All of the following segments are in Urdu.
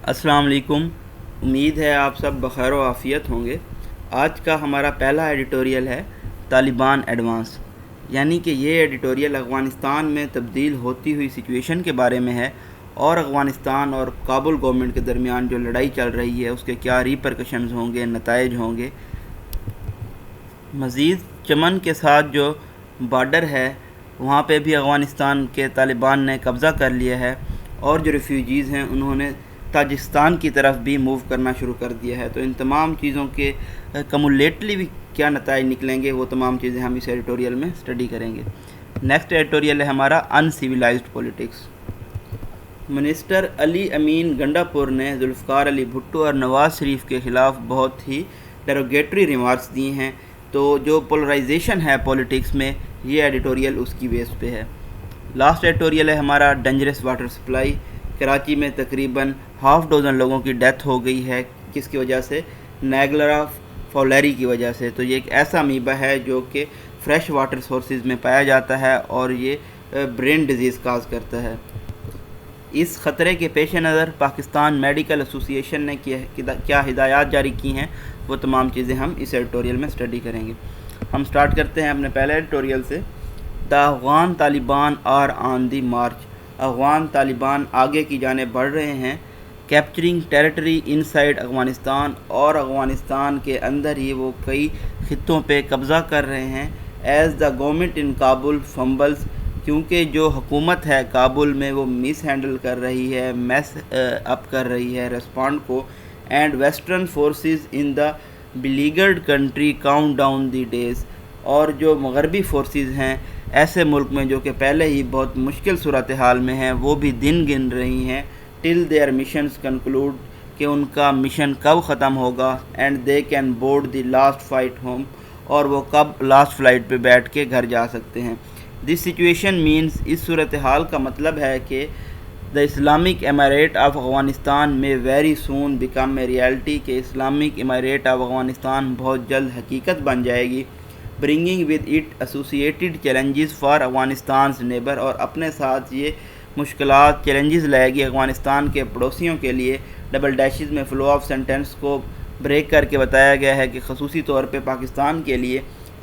السلام علیکم۔ امید ہے آپ سب بخیر و عافیت ہوں گے۔ آج کا ہمارا پہلا ایڈیٹوریل ہے طالبان ایڈوانس، یعنی کہ یہ ایڈیٹوریل افغانستان میں تبدیل ہوتی ہوئی سچویشن کے بارے میں ہے اور افغانستان اور کابل گورنمنٹ کے درمیان جو لڑائی چل رہی ہے اس کے کیا ریپرکشنز ہوں گے، نتائج ہوں گے۔ مزید چمن کے ساتھ جو بارڈر ہے وہاں پہ بھی افغانستان کے طالبان نے قبضہ کر لیا ہے، اور جو ریفیوجیز ہیں انہوں نے تاجکستان کی طرف بھی موو کرنا شروع کر دیا ہے۔ تو ان تمام چیزوں کے کمولیٹلی بھی کیا نتائج نکلیں گے وہ تمام چیزیں ہم اس ایڈیٹوریل میں اسٹڈی کریں گے۔ نیکسٹ ایڈیٹوریل ہے ہمارا ان سیویلائزڈ پولیٹکس۔ منسٹر علی امین گنڈا پور نے ذوالفقار علی بھٹو اور نواز شریف کے خلاف بہت ہی ڈیروگیٹری ریمارکس دیے ہیں، تو جو پولرائزیشن ہے پولیٹکس میں یہ ایڈیٹوریل اس کی بیس پہ ہے۔ لاسٹ ایڈیٹوریل ہے ہمارا ڈینجرس واٹر سپلائی۔ کراچی میں تقریباً 6 لوگوں کی ڈیتھ ہو گئی ہے، کس کی وجہ سے؟ نیگلرا فولیری کی وجہ سے۔ تو یہ ایک ایسا امیبا ہے جو کہ فریش واٹر سورسز میں پایا جاتا ہے اور یہ برین ڈیزیز کاز کرتا ہے۔ اس خطرے کے پیش نظر پاکستان میڈیکل ایسوسی ایشن نے کیا ہدایات جاری کی ہیں وہ تمام چیزیں ہم اس ایڈیٹوریل میں اسٹڈی کریں گے۔ ہم سٹارٹ کرتے ہیں اپنے پہلے ایڈیٹوریل سے۔ دا افغان طالبان آر آن دی مارچ۔ افغان طالبان آگے کی جانب بڑھ رہے ہیں، کیپچرنگ ٹیریٹری ان سائڈ افغانستان، اور افغانستان کے اندر ہی وہ کئی خطوں پہ قبضہ کر رہے ہیں۔ As the government in Kabul فمبلز، کیونکہ جو حکومت ہے کابل میں وہ مس ہینڈل کر رہی ہے، میس اپ کر رہی ہے رسپانڈ کو، and western forces in the beleaguered country count down the days, اور جو مغربی فورسز ہیں ایسے ملک میں جو کہ پہلے ہی بہت مشکل صورتحال میں ہیں وہ بھی دن گن رہی ہیں ٹل دیئر مشنز کنکلوڈ، کہ ان کا مشن کب ختم ہوگا، and they can board the last flight home, اور وہ کب لاسٹ فلائٹ پہ بیٹھ کے گھر جا سکتے ہیں۔ دس سچویشن مینز، اس صورتحال کا مطلب ہے کہ the Islamic Emirate of Afghanistan میں very soon become a reality, کہ اسلامک امارات آف افغانستان بہت جلد حقیقت بن جائے گی، bringing with it associated challenges for Afghanistan's neighbour, اور اپنے ساتھ یہ مشکلات چیلنجز لائے گی افغانستان کے پڑوسیوں کے لیے۔ ڈبل ڈیشز میں فلو آف سینٹینس کو بریک کر کے بتایا گیا ہے کہ خصوصی طور پہ پاکستان کے لیے،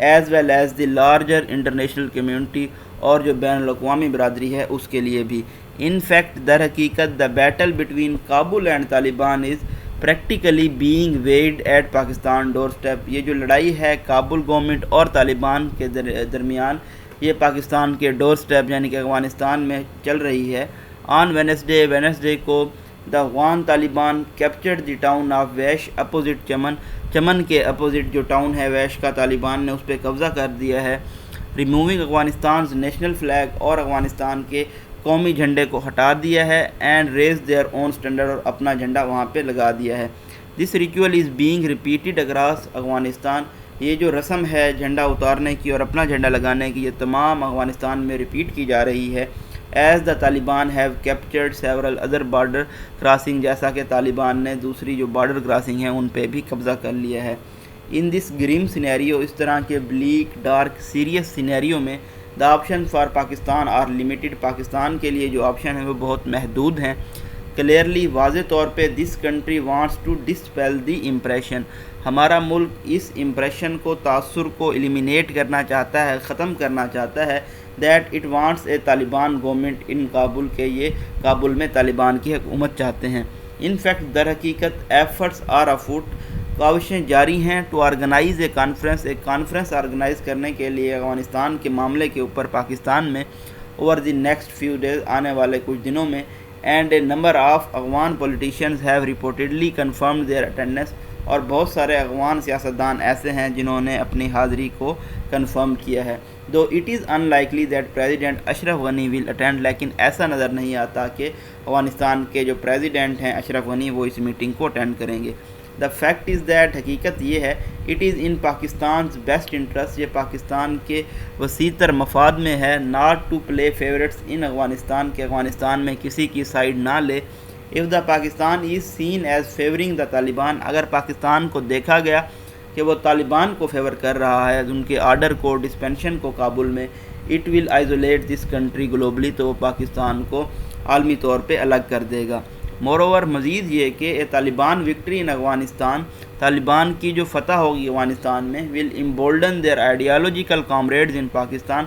as well as the larger international community, اور جو بین الاقوامی برادری ہے اس کے لیے بھی۔ ان فیکٹ در حقیقت the battle between Kabul and Taliban is practically being waged at Pakistan doorstep. یہ جو لڑائی ہے کابل گورنمنٹ اور طالبان کے درمیان، یہ پاکستان کے ڈور سٹیپ یعنی کہ افغانستان میں چل رہی ہے۔ آن وینسڈے کو the Afghan Taliban captured the town of Wesh opposite Chaman, Chaman کے اپوزٹ جو ٹاؤن ہے ویش کا، طالبان نے اس پہ قبضہ کر دیا ہے۔ ریموونگ افغانستانز نیشنل فلیگ، اور افغانستان کے قومی جھنڈے کو ہٹا دیا ہے، and raise their own standard, اور اپنا جھنڈا وہاں پہ لگا دیا ہے۔ This ritual is being repeated across Afghanistan. یہ جو رسم ہے جھنڈا اتارنے کی اور اپنا جھنڈا لگانے کی، یہ تمام افغانستان میں ریپیٹ کی جا رہی ہے۔ As the Taliban have captured several other border crossing, جیسا کہ طالبان نے دوسری جو بارڈر کراسنگ ہیں ان پہ بھی قبضہ کر لیا ہے۔ ان دس گریم سینیریو، اس طرح کے بلیک ڈارک سیریس سینیریو میں، the option for Pakistan are limited, Pakistan کے لیے جو آپشن ہیں وہ بہت محدود ہیں۔ کلیئرلی، واضح طور پہ، this country wants to dispel the impression, ہمارا ملک اس امپریشن کو، تاثر کو ایلیمینیٹ کرنا چاہتا ہے، ختم کرنا چاہتا ہے، that it wants a Taliban government in Kabul, کے یہ کابل میں طالبان کی حکومت چاہتے ہیں۔ ان فیکٹ، در حقیقت، ایفرٹس آر افوٹ، کاوشیں جاری ہیں، ٹو آرگنائز اے کانفرنس، ایک کانفرنس آرگنائز کرنے کے لیے افغانستان کے معاملے کے اوپر پاکستان میں، over the next few days, آنے والے کچھ دنوں میں، and a number of Afghan politicians have reportedly confirmed their attendance, اور بہت سارے افغان سیاستدان ایسے ہیں جنہوں نے اپنی حاضری کو کنفرم کیا ہے۔ Though it is unlikely that President Ashraf Ghani will attend, لیکن ایسا نظر نہیں آتا کہ افغانستان کے جو پریزیڈنٹ ہیں اشرف غنی وہ اس میٹنگ کو اٹینڈ کریں گے۔ دا فیکٹ از دیٹ، حقیقت یہ ہے، it is in Pakistan's best interest, یہ پاکستان کے وسیع تر مفاد میں ہے، not to play favourites in Afghanistan, کے افغانستان میں کسی کی سائیڈ نہ لے۔ If the Pakistan is seen as favouring the Taliban, اگر پاکستان کو دیکھا گیا کہ وہ طالبان کو فیور کر رہا ہے، ان کے آرڈر کو، ڈسپینشن کو کابل میں، it will isolate this country globally, تو وہ پاکستان کو عالمی طور پہ الگ کر دے گا۔ مور اوور مزید یہ کہ طالبان وکٹری ان افغانستان، طالبان کی جو فتح ہوگی افغانستان میں، ول امبولڈن دیئر آئیڈیالوجیکل کامریڈز ان پاکستان،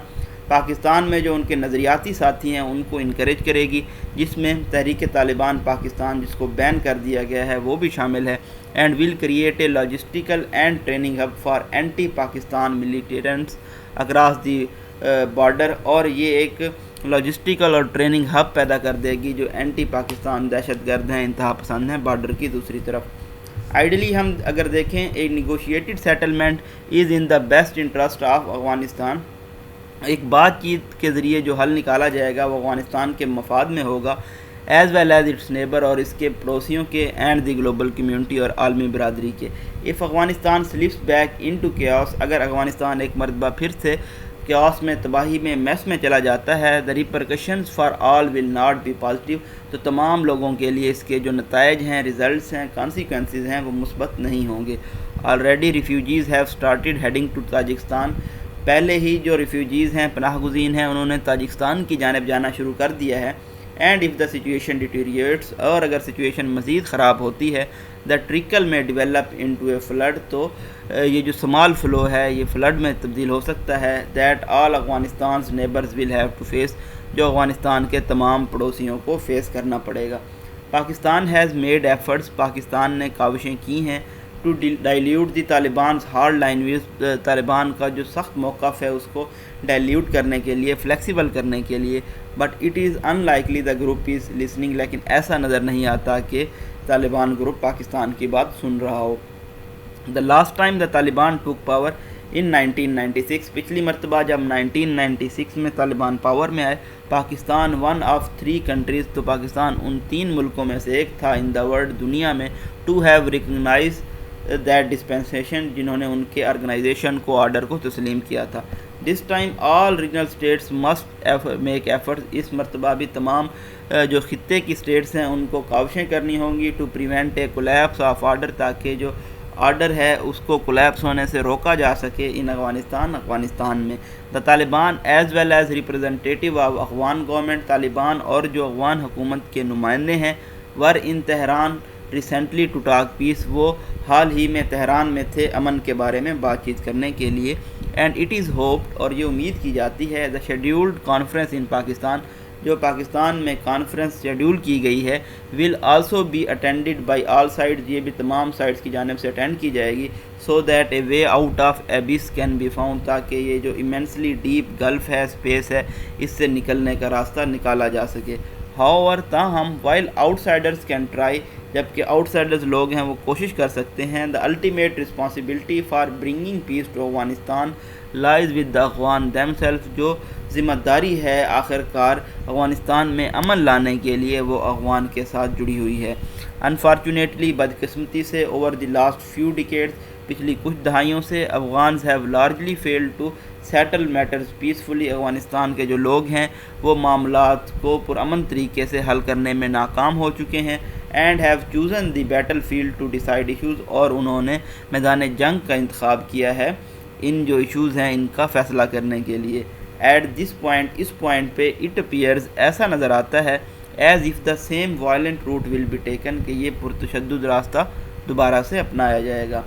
پاکستان میں جو ان کے نظریاتی ساتھی ہیں ان کو انکریج کرے گی، جس میں تحریک طالبان پاکستان جس کو بین کر دیا گیا ہے وہ بھی شامل ہے، and will create a logistical and training hub for anti Pakistan militants across the border, اور یہ ایک لاجسٹیکل اور ٹریننگ ہب پیدا کر دے گی جو اینٹی پاکستان دہشت گرد ہیں، انتہا پسند ہیں بارڈر کی دوسری طرف۔ آئیڈلی ہم اگر دیکھیں a negotiated settlement is in the best interest of Afghanistan, ایک بات چیت کے ذریعے جو حل نکالا جائے گا وہ افغانستان کے مفاد میں ہوگا، as well as its neighbour, اور اس کے پڑوسیوں کے، اینڈ دی گلوبل کمیونٹی اور عالمی برادری کے۔ If Afghanistan slips back into chaos, اگر افغانستان ایک مرتبہ پھر سے کیوس میں، تباہی میں، میس میں چلا جاتا ہے، the repercussions for all will not be positive، تو تمام لوگوں کے لیے اس کے جو نتائج ہیں، ریزلٹس ہیں، کانسیکوینسز ہیں، وہ مثبت نہیں ہوں گے۔ already refugees have started heading to Tajikistan, پہلے ہی جو ریفیوجیز ہیں، پناہ گزین ہیں، انہوں نے تاجکستان کی جانب جانا شروع کر دیا ہے۔ And if the situation deteriorates, اور اگر سچویشن مزید خراب ہوتی ہے، دا ٹرکل میں ڈیولپ انٹو اے فلڈ، تو یہ جو سمال فلو ہے یہ فلڈ میں تبدیل ہو سکتا ہے، that all Afghanistan's neighbours will have to face, جو افغانستان کے تمام پڑوسیوں کو فیس کرنا پڑے گا۔ Pakistan has made efforts, Pakistan نے کاوشیں کی ہیں، to dilute the Taliban's hard line views, Taliban کا جو سخت موقف ہے اس کو ڈائلیوٹ کرنے کے لیے، فلیکسیبل کرنے کے لیے، but it is in likely the group is listening, لیکن ایسا نظر نہیں آتا کہ طالبان گروپ پاکستان کی بات سن رہا ہو۔ The last time the Taliban took power ان 1996، پچھلی مرتبہ جب 1996 میں طالبان پاور میں آئے، پاکستان ون آف 3 کنٹریز، تو پاکستان ان 3 ملکوں میں سے ایک تھا ان دا ورلڈ، دنیا میں، to have recognise that dispensation, جنہوں نے ان کے آرگنائزیشن کو، آرڈر کو تسلیم کیا تھا۔ This time all regional states must make efforts, اس مرتبہ بھی تمام جو خطے کی اسٹیٹس ہیں ان کو کاوشیں کرنی ہوں گی، to prevent a collapse of order, تاکہ جو آرڈر ہے اس کو کولیپس ہونے سے روکا جا سکے ان افغانستان میں۔ The Taliban as well as representative of Afghan government, Taliban اور جو افغان حکومت کے نمائندے ہیں، were in Tehran recently to talk peace, وہ حال ہی میں تہران میں تھے امن کے بارے میں بات چیت کرنے کے لیے۔ اینڈ اٹ از ہوپڈ، اور یہ امید کی جاتی ہے، the scheduled conference in Pakistan, جو پاکستان میں کانفرنس شیڈیول کی گئی ہے، will also be attended by all sides, یہ بھی تمام سائڈز کی جانب سے اٹینڈ کی جائے گی، so that a way out of abyss can be found, تاکہ یہ جو ایمنسلی ڈیپ گلف ہے، اسپیس ہے، اس سے نکلنے کا راستہ نکالا جا سکے۔ ہاؤور، تاہم، while outsiders can try, جبکہ آؤٹ سائڈرز لوگ ہیں وہ کوشش کر سکتے ہیں، the ultimate responsibility for bringing peace to Afghanistan lies with the Afghan themselves, جو ذمہ داری ہے آخر کار افغانستان میں امن لانے کے لیے وہ افغان کے ساتھ جڑی ہوئی ہے۔ انفارچونیٹلی، بدقسمتی سے، over the last few decades, پچھلی کچھ دہائیوں سے، Afghans have largely failed to settle matters peacefully, Afghanistan کے جو لوگ ہیں وہ معاملات کو پرامن طریقے سے حل کرنے میں ناکام ہو چکے ہیں، and have chosen the battlefield to decide issues, اور انہوں نے میدان جنگ کا انتخاب کیا ہے ان جو ایشوز ہیں ان کا فیصلہ کرنے کے لیے۔ ایٹ دس پوائنٹ، اس پوائنٹ پہ، اٹ اپیئرز، ایسا نظر آتا ہے، as if the same violent route will be taken, کہ یہ پرتشدد راستہ دوبارہ سے اپنایا جائے گا۔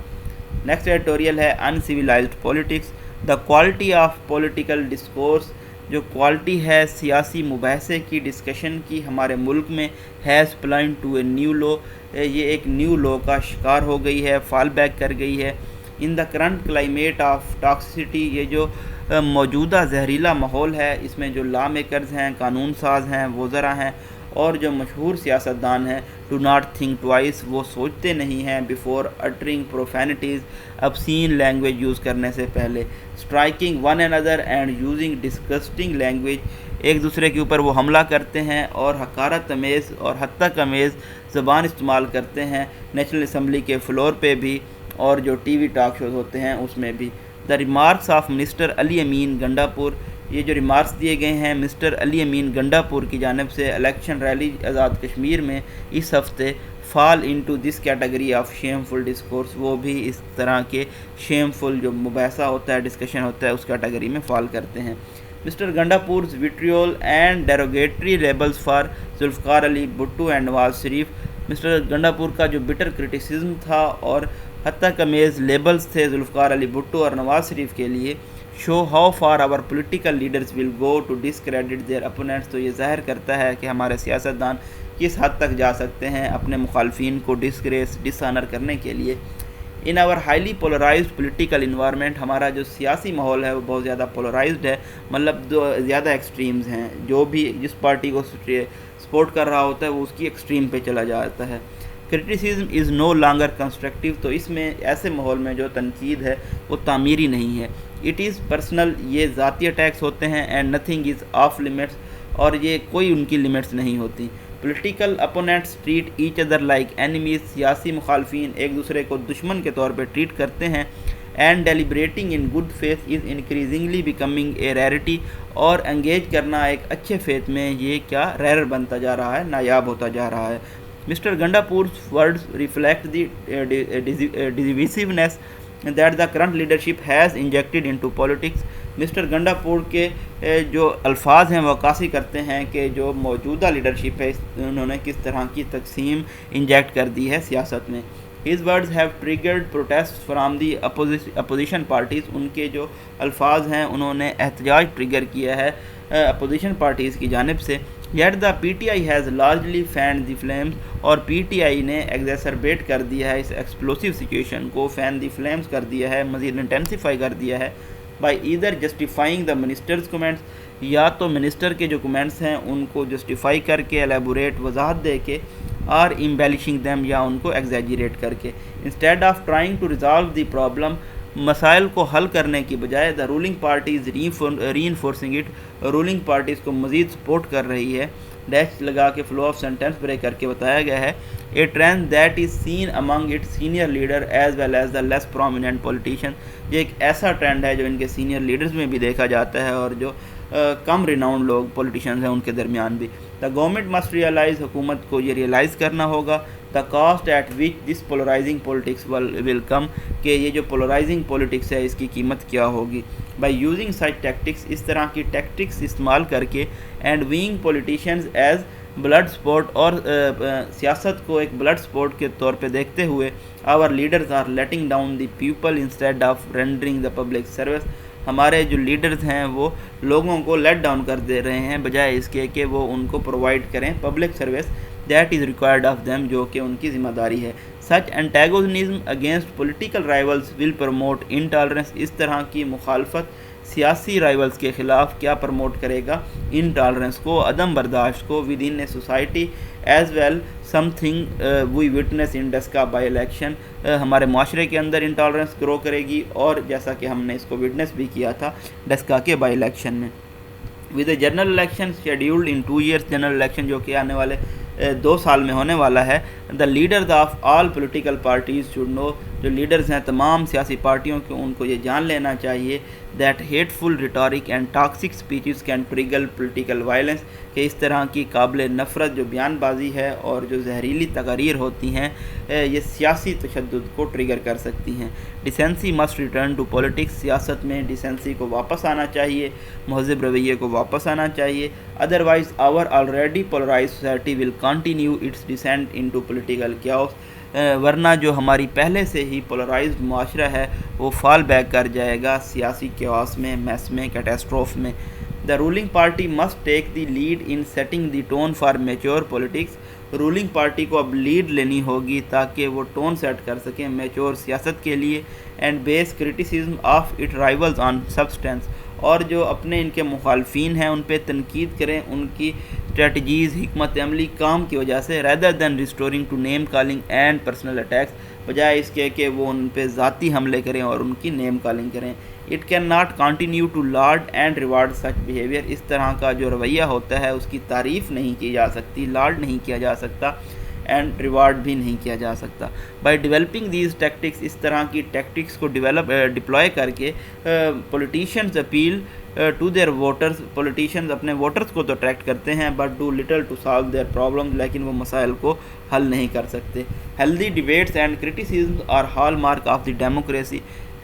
نیکسٹ ایڈیٹوریل ہے uncivilised politics, the quality of political discourse, جو کوالٹی ہے سیاسی مباحثے کی، ڈسکشن کی، ہمارے ملک میں، has plunge to a new low, یہ ایک نیو لو کا شکار ہو گئی ہے، فال بیک کر گئی ہے۔ ان the current climate of toxicity, یہ جو موجودہ زہریلا ماحول ہے، اس میں جو لا میکرز ہیں، قانون ساز ہیں، وزراء ہیں، اور جو مشہور سیاستدان ہیں، ڈو ناٹ تھنک ٹوائس، وہ سوچتے نہیں ہیں before uttering profanities, obscene language use کرنے سے پہلے، striking one another and using disgusting language, ایک دوسرے کے اوپر وہ حملہ کرتے ہیں اور حقارت آمیز اور حد تک آمیز زبان استعمال کرتے ہیں، نیشنل اسمبلی کے فلور پہ بھی اور جو ٹی وی ٹاک شوز ہوتے ہیں اس میں بھی۔ دا ریمارکس آف منسٹر علی امین گنڈا پور، یہ جو ریمارکس دیے گئے ہیں مسٹر علی امین گنڈا پور کی جانب سے الیکشن ریلی آزاد کشمیر میں اس ہفتے، fall into this category of shameful discourse, وہ بھی اس طرح کے شیم فل جو مباحثہ ہوتا ہے، ڈسکشن ہوتا ہے، اس کیٹیگری میں فال کرتے ہیں۔ Mr. Gandapur's vitriol and derogatory labels for Zulfikar Ali Bhutto and Nawaz Sharif. Mister Gandapur کا جو بٹر کرٹیسزم تھا اور حتی کمیز لیبلز تھے ذوالفقار علی بھٹو اور نواز شریف کے لیے، show how far our political leaders will go to discredit their opponents, تو یہ ظاہر کرتا ہے کہ ہمارے سیاستدان کس حد تک جا سکتے ہیں اپنے مخالفین کو ڈس آنر کرنے کے لیے۔ ان آور ہائیلی پولرائزڈ پولیٹیکل انوائرمنٹ، ہمارا جو سیاسی ماحول ہے وہ بہت زیادہ پولرائزڈ ہے، مطلب زیادہ ایکسٹریمز ہیں، جو بھی جس پارٹی کو سپورٹ کر رہا ہوتا ہے وہ اس کی ایکسٹریم پہ چلا جاتا ہے۔ Criticism is no longer constructive, تو اس میں ایسے ماحول میں جو تنقید ہے وہ تعمیری نہیں ہے۔ اٹ از پرسنل، یہ ذاتی اٹیکس ہوتے ہیں، and nothing is off limits, اور یہ کوئی ان کی لمٹس نہیں ہوتی۔ Political opponents treat each other like enemies, سیاسی مخالفین ایک دوسرے کو دشمن کے طور پہ ٹریٹ کرتے ہیں۔ And deliberating in good faith is increasingly becoming a rarity, اور انگیج کرنا ایک اچھے فیتھ میں یہ کیا ریئر بنتا جا رہا ہے، نایاب ہوتا جا رہا ہے۔ Mister Gandapur's words reflect the divisiveness that the current leadership has injected into politics۔ Mister Gandapur کے جو الفاظ ہیں وہ عکاسی کرتے ہیں کہ جو موجودہ لیڈرشپ ہے انہوں نے کس طرح کی تقسیم انجیکٹ کر دی ہے سیاست میں۔ His words have triggered protests from the opposition parties، ان کے جو الفاظ ہیں انہوں نے احتجاج ٹریگر کیا ہے اپوزیشن پارٹیز کی جانب سے۔ Yet the PTI has largely fanned the flames، اور پی ٹی آئی نے ایگزیسربیٹ کر دیا ہے اس ایکسپلوسیو سچویشن کو، فین دی فلیمز کر دیا ہے، مزید انٹینسیفائی کر دیا ہے، by either justifying the ministers comments, یا تو منسٹر کے جو کومنٹس ہیں ان کو جسٹیفائی کر کے، ایلیبوریٹ وضاحت دے کے، اور امبیلشنگ دیم، یا ان کو ایگزیجریٹ کر کے۔ Instead of trying to resolve the problem, مسائل کو حل کرنے کی بجائے the ruling parties reinforcing it, ruling parties کو مزید سپورٹ کر رہی ہے۔ ڈیش لگا کے فلو آف سینٹینس بریک کر کے بتایا گیا ہے، a trend that is seen among it senior leader as well as the less prominent politician, یہ ایک ایسا ٹرینڈ ہے جو ان کے سینئر لیڈرز میں بھی دیکھا جاتا ہے اور جو کم ریناؤنڈ لوگ پولیٹیشینز ہیں ان کے درمیان بھی۔ دا گورنمنٹ مسٹ ریئلائز، حکومت کو یہ ریئلائز کرنا ہوگا، the cost at which this polarising politics will come, کہ یہ جو پولرائزنگ پولیٹکس ہے اس کی قیمت کیا ہوگی۔ بائی یوزنگ سچ ٹیکٹکس، اس طرح کی ٹیکٹکس استعمال کر کے، and viewing politicians as blood sport, اور سیاست کو ایک بلڈ سپورٹ کے طور پہ دیکھتے ہوئے، our leaders are letting down the people instead of rendering the public service, ہمارے جو لیڈرز ہیں وہ لوگوں کو لیٹ ڈاؤن کر دے رہے ہیں بجائے اس کے کہ وہ ان کو پرووائڈ کریں public service that is required of them, جو کہ ان کی ذمہ داری ہے۔ سچ انٹیگونزم اگینسٹ پولیٹیکل رائیولز ول پروموٹ انٹالرنس، اس طرح کی مخالفت سیاسی رائیولز کے خلاف کیا پروموٹ کرے گا؟ انٹالرنس کو، عدم برداشت کو، within a society as well something we witness in Daska by election, ہمارے معاشرے کے اندر انٹالرنس گرو کرے گی، اور جیسا کہ ہم نے اس کو وٹنس بھی کیا تھا ڈسکا کے بائی الیکشن میں۔ With a general election scheduled in 2 years، general election جو کہ آنے والے 2 سال میں ہونے والا ہے، the leaders of all political parties should know, جو لیڈرز ہیں تمام سیاسی پارٹیوں کے، ان کو یہ جان لینا چاہیے that hateful rhetoric and toxic speeches can trigger political violence, کہ اس طرح کی قابل نفرت جو بیان بازی ہے اور جو زہریلی تقاریر ہوتی ہیں یہ سیاسی تشدد کو ٹریگر کر سکتی ہیں۔ Decency must return to politics, سیاست میں ڈیسنسی کو واپس آنا چاہیے، مہذب رویے کو واپس آنا چاہیے، otherwise our already polarise society will continue its descent into political chaos, ورنہ جو ہماری پہلے سے ہی پولرائزڈ معاشرہ ہے وہ فال بیک کر جائے گا سیاسی کیاس میں، میس میں، کیٹاسٹروف میں۔ The ruling party must take the lead in setting the tone for mature politics, ruling party کو اب لیڈ لینی ہوگی تاکہ وہ ٹون سیٹ کر سکیں میچور سیاست کے لیے، and base criticism of it rivals on substance, اور جو اپنے ان کے مخالفین ہیں ان پہ تنقید کریں ان کی اسٹریٹجیز، حکمت عملی، کام کی وجہ سے، rather than resorting to name calling and personal attacks, بجائے اس کے کہ وہ ان پہ ذاتی حملے کریں اور ان کی نیم کالنگ کریں۔ It can not continue to laud and reward such behaviour, اس طرح کا جو رویہ ہوتا ہے اس کی تعریف نہیں کی جا سکتی، لارڈ نہیں کیا جا سکتا، اینڈ ریوارڈ بھی نہیں کیا جا سکتا۔ بائی ڈیولپنگ دیز ٹیکٹکس، اس طرح کی ٹیکٹکس کو ڈپلوائے کر کے، politicians appeal to their voters, politicians اپنے ووٹرز کو تو اٹریکٹ کرتے ہیں but do little to solve their problem, لیکن وہ مسائل کو حل نہیں کر سکتے۔ Healthy debates and criticism are hallmark of the democracy,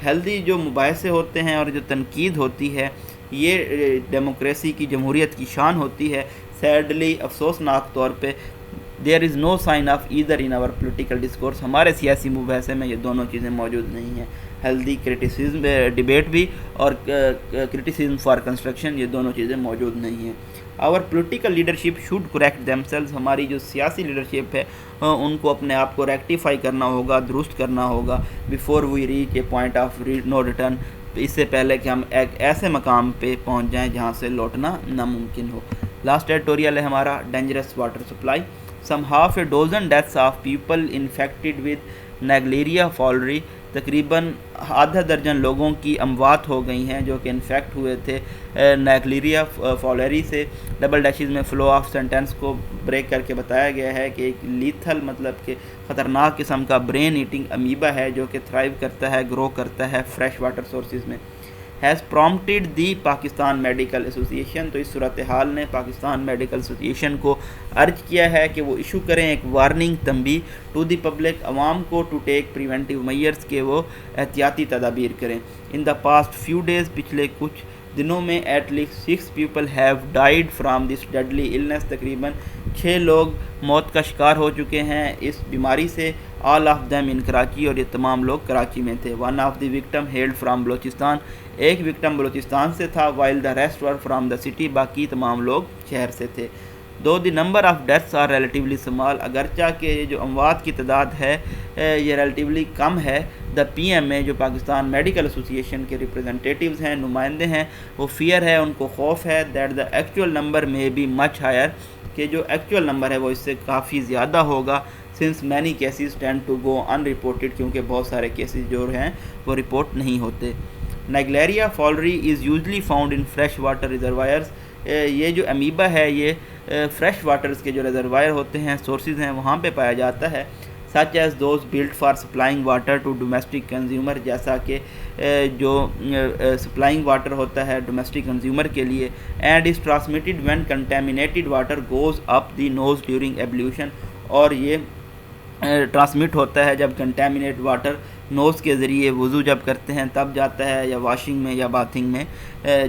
healthy جو مباحثے ہوتے ہیں اور جو تنقید ہوتی ہے یہ ڈیموکریسی کی جمہوریت کی شان ہوتی ہے. سیڈلی افسوسناک طور پہ there is no sign of either in our political discourse. ہمارے سیاسی مباحثے میں یہ دونوں چیزیں موجود نہیں ہیں. ہیلدی کرٹیسزم ڈبیٹ بھی اور کرٹیسزم فار کنسٹرکشن یہ دونوں چیزیں موجود نہیں ہیں. Our political leadership should correct themselves. ہماری جو سیاسی لیڈرشپ ہے ان کو اپنے آپ کو ریکٹیفائی کرنا ہوگا, درست کرنا ہوگا. Before we reach a point of no return, اس سے پہلے کہ ہم ایک ایسے مقام پہ پہنچ جائیں جہاں سے لوٹنا ناممکن ہو. لاسٹ ایڈیٹوریل ہے ہمارا dangerous water supply. Some half a dozen deaths of people infected with Naegleria fowleri. تقریباً آدھا درجن لوگوں کی اموات ہو گئی ہیں جو کہ انفیکٹ ہوئے تھے نیگلیریا فالری سے. ڈبل ڈیشز میں فلو آف سینٹینس کو بریک کر کے بتایا گیا ہے کہ ایک لیتھل مطلب کہ خطرناک قسم کا برین ایٹنگ امیبا ہے جو کہ تھرائیو کرتا ہے, گرو کرتا ہے فریش واٹر سورسز میں. Has prompted the Pakistan Medical Association. تو اس صورتحال نے پاکستان میڈیکل ایسوسیشن کو ارج کیا ہے کہ وہ ایشو کریں ایک وارننگ تنبیہ ٹو دی پبلک, عوام کو, ٹو ٹیک پریونٹیو میئرز کے وہ احتیاطی تدابیر کریں. In the past few days, پچھلے کچھ دنوں میں at least 6 people have died from this deadly illness. تقریباً 6 لوگ موت کا شکار ہو چکے ہیں اس بیماری سے. All of them in Karachi, اور یہ تمام لوگ کراچی میں تھے. One of the victim hailed from Balochistan. ایک وکٹم بلوچستان سے تھا. While the rest were from the city, باقی تمام لوگ شہر سے تھے. Though the number of deaths are relatively small. اگرچہ کہ یہ جو اموات کی تعداد ہے یہ ریلیٹیولی کم ہے. دا پی ایم اے جو پاکستان میڈیکل ایسوسیشن کے ریپرزنٹیٹیوز ہیں, نمائندے ہیں, وہ فیئر ہے, ان کو خوف ہے دیٹ دا ایکچوئل نمبر میں بی مچ ہائر, کہ جو ایکچوئل نمبر ہے وہ اس سے کافی زیادہ ہوگا. Since many cases tend to go unreported, کیونکہ بہت سارے کیسز جو ہیں وہ رپورٹ نہیں ہوتے. Naegleria fowleri is usually found in fresh water reservoirs. یہ جو امیبا ہے یہ فریش واٹرز کے جو ریزروائر ہوتے ہیں, سورسز ہیں, وہاں پہ پایا جاتا ہے. Such as those build for supplying water to domestic consumer, جیسا کہ جو سپلائنگ واٹر ہوتا ہے ڈومیسٹک کنزیومر کے لیے. And is transmitted when contaminated water goes up the nose during ablution. اور یہ ٹرانسمٹ ہوتا ہے جب کنٹامینیٹ واٹر نوز کے ذریعے وضو جب کرتے ہیں تب جاتا ہے, یا واشنگ میں یا باتھنگ میں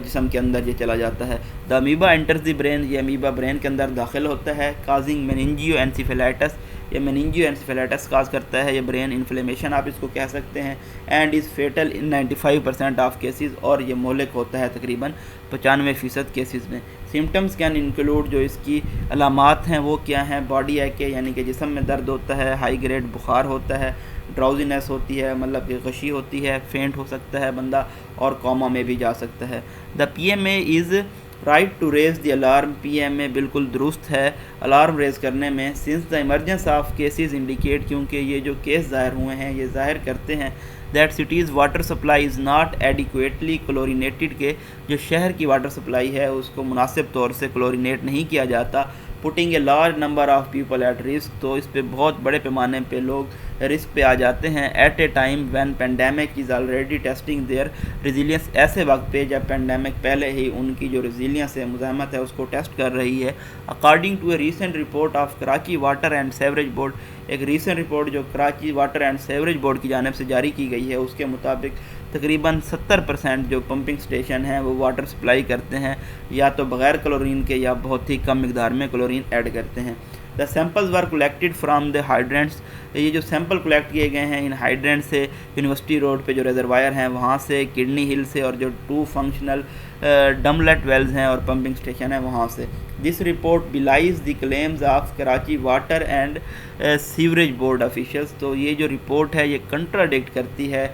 جسم کے اندر یہ چلا جاتا ہے. دا امیبا انٹرز دی برین. یہ امیبا برین کے اندر داخل ہوتا ہے. کازنگ میننجیو انسیفیلائٹس. یہ میننجیو انسیفیلائٹس کاز کرتا ہے, یہ برین انفلیمیشن آپ اس کو کہہ سکتے ہیں. And is fatal in 95% of cases. اور یہ مہلک ہوتا ہے تقریباً 95% کیسز میں. سمٹمز کین انکلوڈ, جو اس کی علامات ہیں وہ کیا ہیں؟ باڈی ایک یعنی کہ جسم میں درد ہوتا ہے, ہائی گریڈ بخار ہوتا ہے, ڈراؤزینس ہوتی ہے مطلب کہ غشی ہوتی ہے, فینٹ ہو سکتا ہے بندہ, اور کوما میں بھی جا سکتا ہے. The P M A is right to raise the alarm. P M A بالکل درست ہے الارم ریز کرنے میں. Since the emergence of cases indicate, کیونکہ یہ جو کیس ظاہر ہوئے ہیں یہ ظاہر کرتے ہیں that city's water supply is not adequately chlorinated, کے جو شہر کی واٹر سپلائی ہے اس کو مناسب طور سے کلورینیٹ نہیں کیا جاتا. Putting a large number of people at risk. تو اس پہ بہت بڑے پیمانے پہ لوگ رسک پہ آ جاتے ہیں. At a time when pandemic is already testing their resilience. ایسے وقت پہ جب پینڈیمک پہلے ہی ان کی جو ریزیلینس ہے, مزاحمت ہے, اس کو ٹیسٹ کر رہی ہے. According to a recent report of Karachi water and sewerage board. ایک ریسنٹ رپورٹ جو Karachi water and sewerage board کی جانب سے جاری کی گئی ہے, اس کے مطابق تقریباً 70% جو پمپنگ سٹیشن ہیں وہ واٹر سپلائی کرتے ہیں یا تو بغیر کلورین کے یا بہت ہی کم مقدار میں کلورین ایڈ کرتے ہیں. The samples were collected from the hydrants. یہ جو سیمپل کلیکٹ کیے گئے ہیں ان ہائیڈرینٹ سے, یونیورسٹی روڈ پہ جو ریزروائر ہیں وہاں سے, کڈنی ہل سے, اور جو 2 فنکشنل ڈملٹ ویلز ہیں اور پمپنگ سٹیشن ہیں وہاں سے. This report بلائز the claims of Karachi water and sewerage board officials. تو یہ جو رپورٹ ہے یہ کنٹراڈکٹ کرتی ہے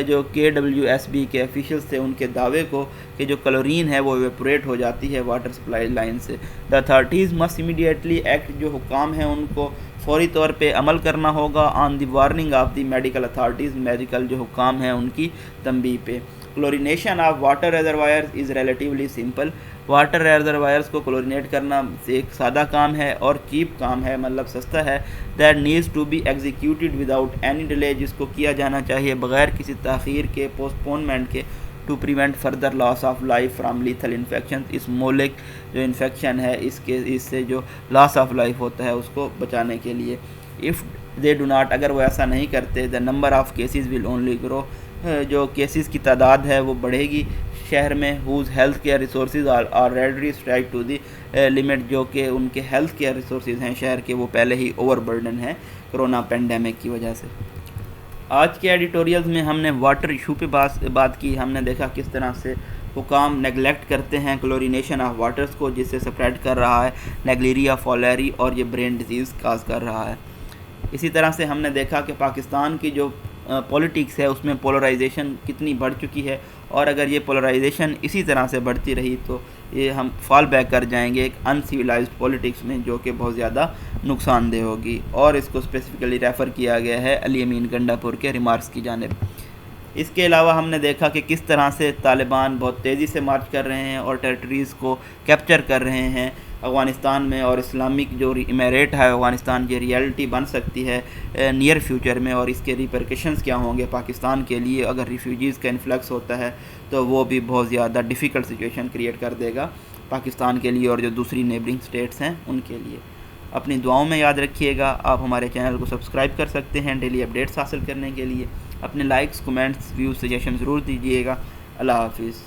جو KWSB کے آفیشلز تھے ان کے دعوے کو کہ جو کلورین ہے وہ ایویپوریٹ ہو جاتی ہے واٹر سپلائی لائن سے. The authorities must immediately act. جو حکام ہیں ان کو فوری طور پہ عمل کرنا ہوگا on the warning of the medical authorities. Medical جو حکام ہیں ان کی تنبیہ پہ. Chlorination of water reservoirs is relatively simple. Water reservoirs کو کلورینیٹ کرنا ایک سادہ کام ہے اور چیپ کام ہے, مطلب سستا ہے. That needs to be executed without any delay. جس کو کیا جانا چاہیے بغیر کسی تاخیر کے, پوسٹ پونمنٹ کے. To prevent further loss of life from lethal infection. اس مولک جو انفیکشن ہے اس سے جو لاس آف لائف ہوتا ہے اس کو بچانے کے لیے. اف دے ڈو ناٹ, اگر وہ ایسا نہیں کرتے, the number of cases will only grow. جو کیسز کی تعداد ہے وہ بڑھے گی, شہر میں whose health care resources are already strike to the limit, جو کہ ان کے ہیلتھ کیئر ریسورسز ہیں شہر کے وہ پہلے ہی اوور برڈن ہیں کرونا پینڈیمک کی وجہ سے۔ آج کے ایڈیٹوریلز میں ہم نے واٹر ایشو پہ بات کی۔ ہم نے دیکھا کس طرح سے حکام نیگلیکٹ کرتے ہیں کلورینیشن آف واٹرز کو، جس سے سپریڈ کر رہا ہے نیگلیریا فولیری اور یہ برین ڈیزیز کاز کر رہا ہے۔ اسی طرح سے ہم نے دیکھا کہ پاکستان کی جو پولیٹکس ہے اس میں پولرائزیشن کتنی بڑھ چکی ہے، اور اگر یہ پولرائزیشن اسی طرح سے بڑھتی رہی تو یہ ہم فال بیک کر جائیں گے ایک ان سویلائزڈ پولیٹکس میں، جو کہ بہت زیادہ نقصان دہ ہوگی، اور اس کو اسپیسیفکلی ریفر کیا گیا ہے علی امین گنڈا پور کے ریمارکس کی جانب۔ اس کے علاوہ ہم نے دیکھا کہ کس طرح سے طالبان بہت تیزی سے مارچ کر رہے ہیں اور ٹیریٹریز کو کیپچر کر رہے ہیں افغانستان میں، اور اسلامک جو امیریٹ ہے افغانستان کی ریئلٹی بن سکتی ہے نیئر فیوچر میں، اور اس کے ریپرکشنز کیا ہوں گے پاکستان کے لیے اگر ریفیوجیز کا انفلکس ہوتا ہے تو وہ بھی بہت زیادہ ڈیفیکلٹ سچویشن کریٹ کر دے گا پاکستان کے لیے اور جو دوسری نیبرنگ سٹیٹس ہیں ان کے لیے۔ اپنی دعاؤں میں یاد رکھیے گا۔ آپ ہمارے چینل کو سبسکرائب کر سکتے ہیں ڈیلی اپڈیٹس حاصل کرنے کے لیے۔ اپنے لائکس، کمنٹس، ویوز، سجیشن ضرور دیجیے گا۔ اللہ حافظ۔